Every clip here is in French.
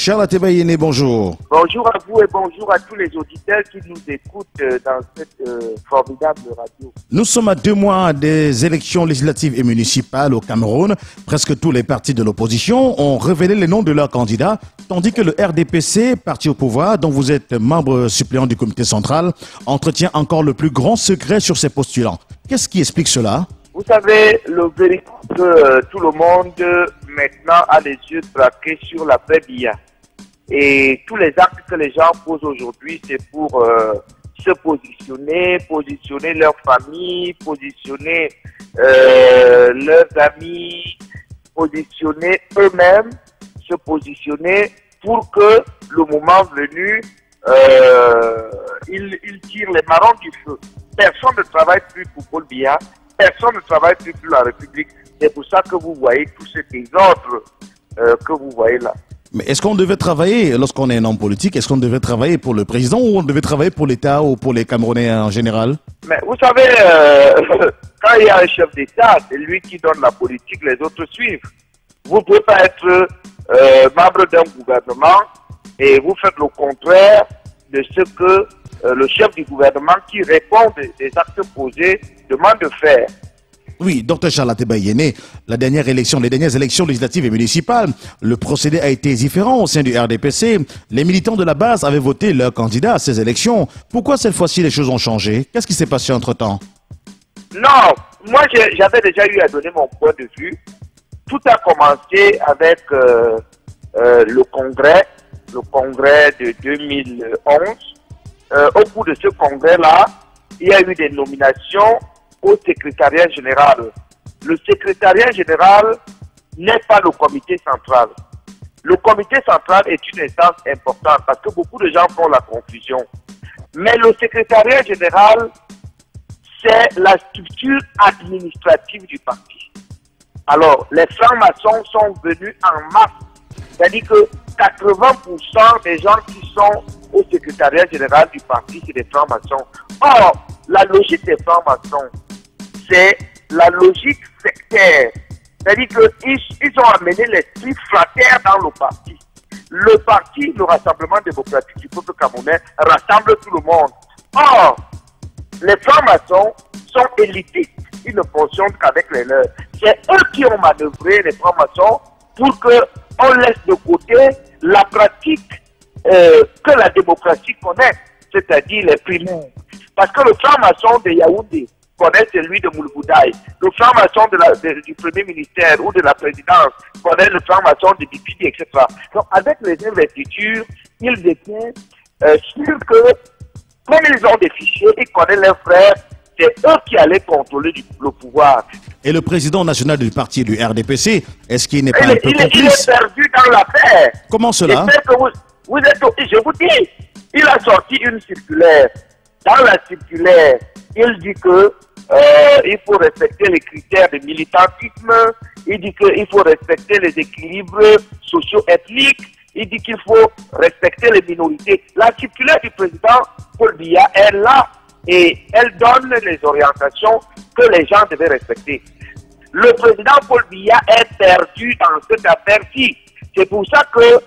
Charles Tebayene, bonjour. Bonjour à vous et bonjour à tous les auditeurs qui nous écoutent dans cette formidable radio. Nous sommes à 2 mois des élections législatives et municipales au Cameroun. Presque tous les partis de l'opposition ont révélé les noms de leurs candidats, tandis que le RDPC, parti au pouvoir, dont vous êtes membre suppléant du comité central, entretient encore le plus grand secret sur ses postulants. Qu'est-ce qui explique cela? Vous savez, le vérité que tout le monde maintenant a les yeux braqués sur la vraie BIA. Et tous les actes que les gens posent aujourd'hui, c'est pour se positionner leur famille, positionner leurs amis, positionner eux-mêmes, se positionner pour que le moment venu, ils tirent les marrons du feu. Personne ne travaille plus pour Paul Biya, personne ne travaille plus pour la République. C'est pour ça que vous voyez tous ces désordres que vous voyez là. Mais est-ce qu'on devait travailler, lorsqu'on est un homme politique, est-ce qu'on devait travailler pour le président ou on devait travailler pour l'État ou pour les Camerounais en général? Mais vous savez, quand il y a un chef d'État, c'est lui qui donne la politique, les autres suivent. Vous ne pouvez pas être membre d'un gouvernement et vous faites le contraire de ce que le chef du gouvernement qui répond des actes posés demande de faire. Oui, Dr Charles Tebayene, les dernières élections législatives et municipales, le procédé a été différent au sein du RDPC. Les militants de la base avaient voté leur candidat à ces élections. Pourquoi cette fois-ci les choses ont changé? Qu'est-ce qui s'est passé entre-temps? Non, moi j'avais déjà eu à donner mon point de vue. Tout a commencé avec le congrès de 2011. Au cours de ce congrès-là, il y a eu des nominations au secrétariat général. Le secrétariat général n'est pas le comité central. Le comité central est une instance importante parce que beaucoup de gens font la confusion. Mais le secrétariat général, c'est la structure administrative du parti. Alors, les francs-maçons sont venus en masse. C'est-à-dire que 80% des gens qui sont au secrétariat général du parti, c'est des francs-maçons. Or, la logique des francs-maçons, c'est la logique sectaire. C'est-à-dire qu'ils ont amené l'esprit fraternaire dans le parti. Le parti, le Rassemblement démocratique du peuple camerounais, rassemble tout le monde. Or, les francs-maçons sont élitistes. Ils ne fonctionnent qu'avec les leurs. C'est eux qui ont manœuvré les francs-maçons pour qu'on laisse de côté la pratique que la démocratie connaît, c'est-à-dire les primaires. Parce que le franc-maçon de Yaoundé connaît celui de Moulboudaï. Le franc-maçon du premier ministère ou de la présidence connaît le franc-maçon de Bipidi, etc. Donc, avec les investitures, ils étaient sûrs que, comme ils ont des fichiers, ils connaissent leurs frères, c'est eux qui allaient contrôler le pouvoir. Et le président national du parti du RDPC, est-ce qu'il n'est pas un peu complice? Il est perdu dans l'affaire. Comment cela? Vous êtes, je vous dis, il a sorti une circulaire. Dans la circulaire, il dit que il faut respecter les critères de militantisme, il dit qu'il faut respecter les équilibres socio-ethniques, il dit qu'il faut respecter les minorités. La circulaire du président Paul Biya est là et elle donne les orientations que les gens devaient respecter. Le président Paul Biya est perdu dans cette affaire-ci. C'est pour ça que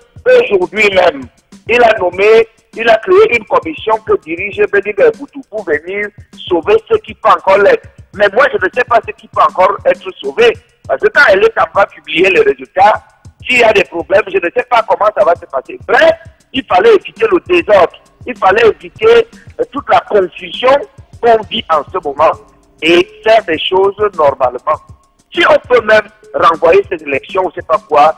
aujourd'hui même, il a créé une commission que dirige Béni Boutou pour venir sauver ce qui peut encore l'être. Mais moi, je ne sais pas ce qui peut encore être sauvé. Parce que quand elle va publier les résultats, s'il y a des problèmes, je ne sais pas comment ça va se passer. Bref, il fallait éviter le désordre. Il fallait éviter toute la confusion qu'on vit en ce moment et faire des choses normalement. Si on peut même renvoyer ces élections, ou je ne sais pas quoi,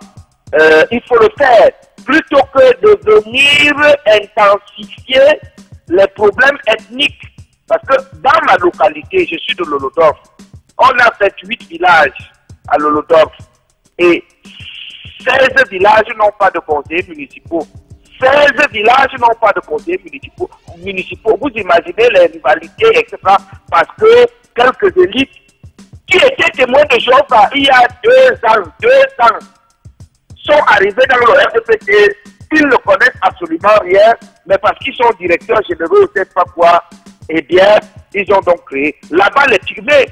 il faut le faire. Plutôt que de venir intensifier les problèmes ethniques. Parce que dans ma localité, je suis de Lolodorf, on a fait 8 villages à Lolodorf et 16 villages n'ont pas de conseillers municipaux. 16 villages n'ont pas de conseillers municipaux. Vous imaginez les rivalités, etc. Parce que quelques élites qui étaient témoins de Jova il y a 2 ans, sont arrivés dans le RDPC, ils ne connaissent absolument rien, mais parce qu'ils sont directeurs généraux, je ne sais pas quoi, eh bien, ils ont donc créé. Là-bas, les Tigmés,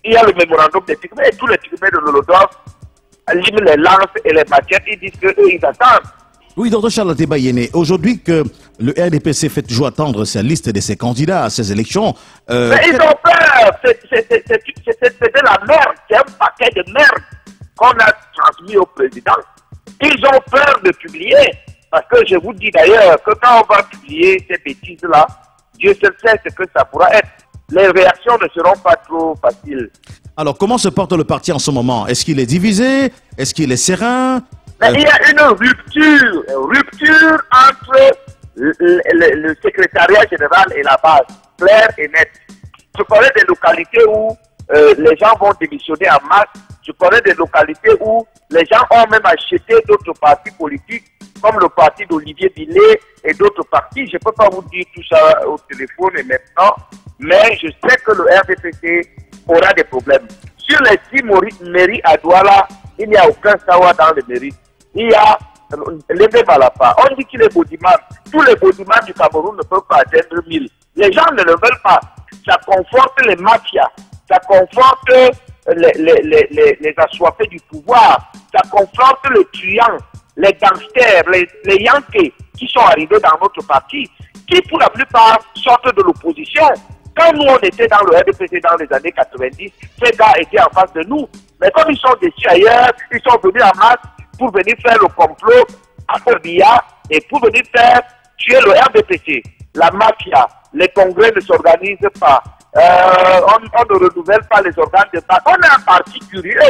il y a le mémorandum des Tigmés, et tous les Tigmés de Lolodorf liment les lances et les machettes, ils disent qu'eux, ils attendent. Oui, docteur Charles Tebayene, aujourd'hui que le RDPC fait toujours attendre sa liste de ses candidats à ces élections. Mais ils ont peur. C'est de la merde. C'est un paquet de merde qu'on a transmis au président. Ils ont peur de publier. Parce que je vous dis d'ailleurs que quand on va publier ces bêtises-là, Dieu seul sait ce que ça pourra être. Les réactions ne seront pas trop faciles. Alors, comment se porte le parti en ce moment? Est-ce qu'il est divisé? Est-ce qu'il est serein? Mais il y a une rupture entre le secrétariat général et la base, claire et nette. Je connais des localités où les gens vont démissionner en masse. Je connais des localités où les gens ont même acheté d'autres partis politiques, comme le parti d'Olivier Billet et d'autres partis. Je ne peux pas vous dire tout ça au téléphone et maintenant, mais je sais que le RDPC aura des problèmes. Sur les 6 mairies à Douala, il n'y a aucun savoir dans les mairies. Il y a l'Ébé Malapa. On dit qu'il est Baudiman. Tous les Baudimans du Cameroun ne peuvent pas atteindre 1000. Les gens ne le veulent pas. Ça conforte les mafias. Ça conforte les assoiffés du pouvoir. Ça conforte les truands, les gangsters, les Yankees qui sont arrivés dans notre parti, qui pour la plupart sortent de l'opposition. Quand nous on était dans le RDPC dans les années 90, ces gars étaient en face de nous. Mais comme ils sont déçus ailleurs, ils sont venus en masse pour venir faire le complot à Orbia et pour venir faire tuer le RDPC. La mafia, les congrès ne s'organisent pas. On ne renouvelle pas les organes de base. On est un parti curieux.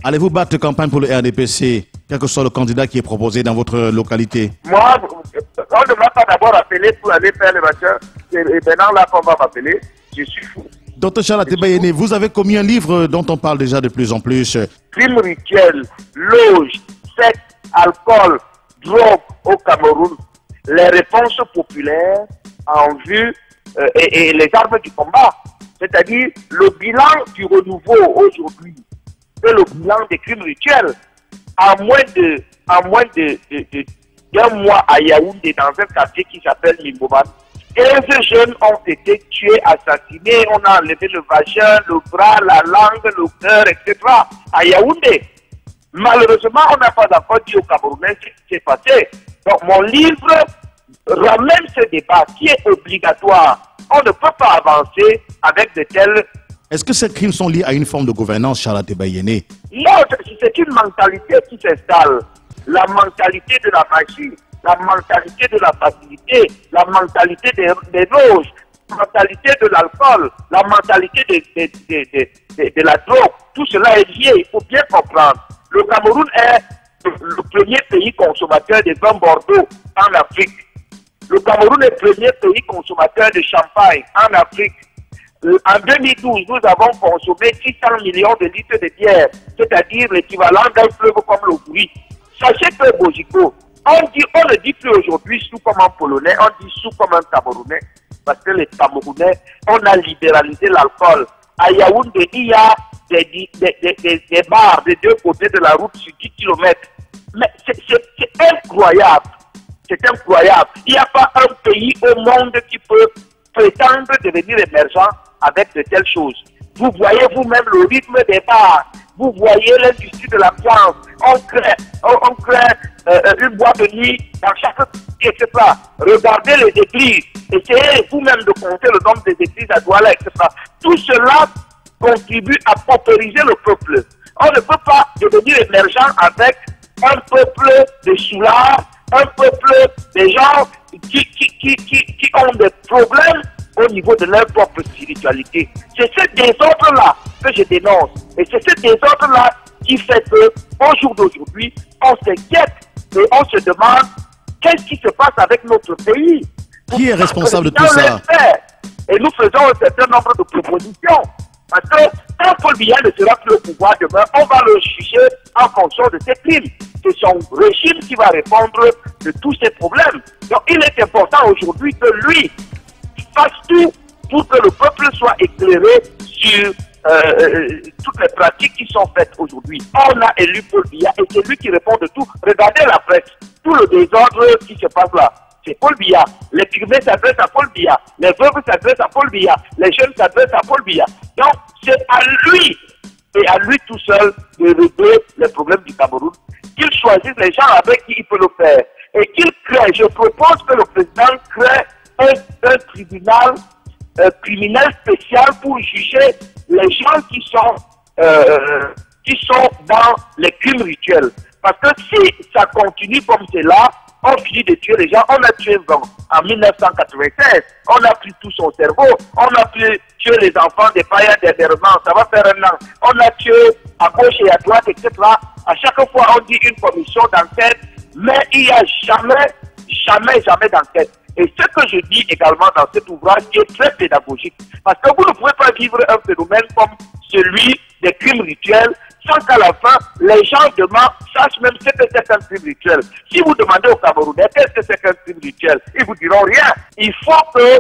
Allez-vous battre campagne pour le RDPC, quel que soit le candidat qui est proposé dans votre localité? Moi, on ne m'a pas d'abord appelé pour aller faire les machins. Et maintenant, là, qu'on va m'appeler, je suis fou. Docteur Charles Tebayene, vous avez commis un livre dont on parle déjà de plus en plus. Crime rituel, loge, sexe, alcool, drogue au Cameroun. Les réponses populaires en vue et les armes du combat. C'est-à-dire le bilan du renouveau aujourd'hui. C'est le bilan des crimes rituels. En moins d'un mois à Yaoundé, dans un quartier qui s'appelle Limboman, 15 jeunes ont été tués, assassinés. On a enlevé le vagin, le bras, la langue, le cœur, etc. à Yaoundé. Malheureusement, on n'a pas encore dit aux Camerounais ce qui s'est passé. Donc, mon livre ramène ce débat qui est obligatoire. On ne peut pas avancer avec de tels... Est-ce que ces crimes sont liés à une forme de gouvernance, Charles Tebayene? Non, c'est une mentalité qui s'installe. La mentalité de la magie, la mentalité de la facilité, la mentalité des loges, la mentalité de l'alcool, la mentalité de la drogue. Tout cela est lié, il faut bien comprendre. Le Cameroun est le premier pays consommateur de vin Bordeaux en Afrique. Le Cameroun est le premier pays consommateur de champagne en Afrique. En 2012, nous avons consommé 600 millions de litres de bière, c'est-à-dire l'équivalent d'un fleuve comme le Bouy. Sachez que Bojiko, on ne dit plus aujourd'hui sous comme un Polonais, on dit sous comme un Camerounais, parce que les Camerounais, on a libéralisé l'alcool. À Yaoundé, il y a des bars des deux côtés de la route sur 10 km. Mais c'est incroyable. C'est incroyable. Il n'y a pas un pays au monde qui peut prétendre devenir émergent avec de telles choses. Vous voyez vous-même le rythme des bars. Vous voyez l'industrie de l'ambiance. On crée une boîte de nuit dans chaque pays, etc. Regardez les églises. Essayez vous-même de compter le nombre des églises à Douala, etc. Tout cela contribue à paupériser le peuple. On ne peut pas devenir émergent avec un peuple de soulards, un peuple de gens qui ont des problèmes au niveau de leur propre spiritualité. C'est ce désordre-là que je dénonce. Et c'est ce désordre-là qui fait qu'au jour d'aujourd'hui, on s'inquiète et on se demande qu'est-ce qui se passe avec notre pays. Qui est responsable de tout ça? Et nous faisons un certain nombre de propositions. Parce que quand Paul Biya ne sera plus au pouvoir demain, on va le juger en fonction de ses crimes. C'est son régime qui va répondre de tous ces problèmes. Donc il est important aujourd'hui que lui fasse tout pour que le peuple soit éclairé sur toutes les pratiques qui sont faites aujourd'hui. On a élu Paul Biya et c'est lui qui répond de tout. Regardez la presse, tout le désordre qui se passe là. C'est Paul Biya. Les pygmées s'adressent à Paul Biya. Les veuves s'adressent à Paul Biya. Les jeunes s'adressent à Paul Biya. Donc, c'est à lui et à lui tout seul de régler les problèmes du Cameroun. Qu'il choisisse les gens avec qui il peut le faire. et qu'il crée, je propose que le président crée un tribunal criminel spécial pour juger les gens qui sont dans les crimes rituels. Parce que si ça continue comme cela, on finit de tuer les gens. On a tué en 1996, on a pris tout son cerveau, on a pu tuer les enfants des païens dernièrement, ça va faire un an. On a tué à gauche et à droite, etc. À chaque fois, on dit une commission d'enquête, mais il n'y a jamais d'enquête. Et ce que je dis également dans cet ouvrage qui est très pédagogique, parce que vous ne pouvez pas vivre un phénomène comme celui des crimes rituels sans qu'à la fin, les gens sachent même ce que c'est qu'un crime rituel. Si vous demandez aux Camerounais qu'est-ce que c'est qu'un crime rituel, ils vous diront rien. Il faut que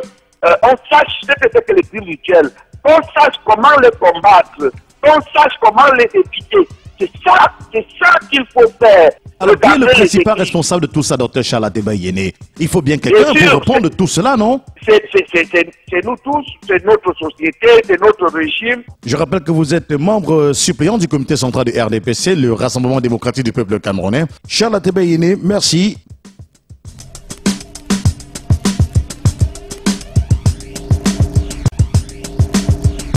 on sache ce que c'est que les crimes rituels, qu'on sache comment les combattre, qu'on sache comment les éviter. C'est ça qu'il faut faire. Alors, qui est le principal responsable de tout ça, Dr Charles Ateba Yéné? Il faut bien quelqu'un pour répondre de tout cela, non? C'est nous tous, c'est notre société, c'est notre régime. Je rappelle que vous êtes membre suppléant du comité central du RDPC, le Rassemblement démocratique du peuple camerounais. Charles Ateba Yéné, merci.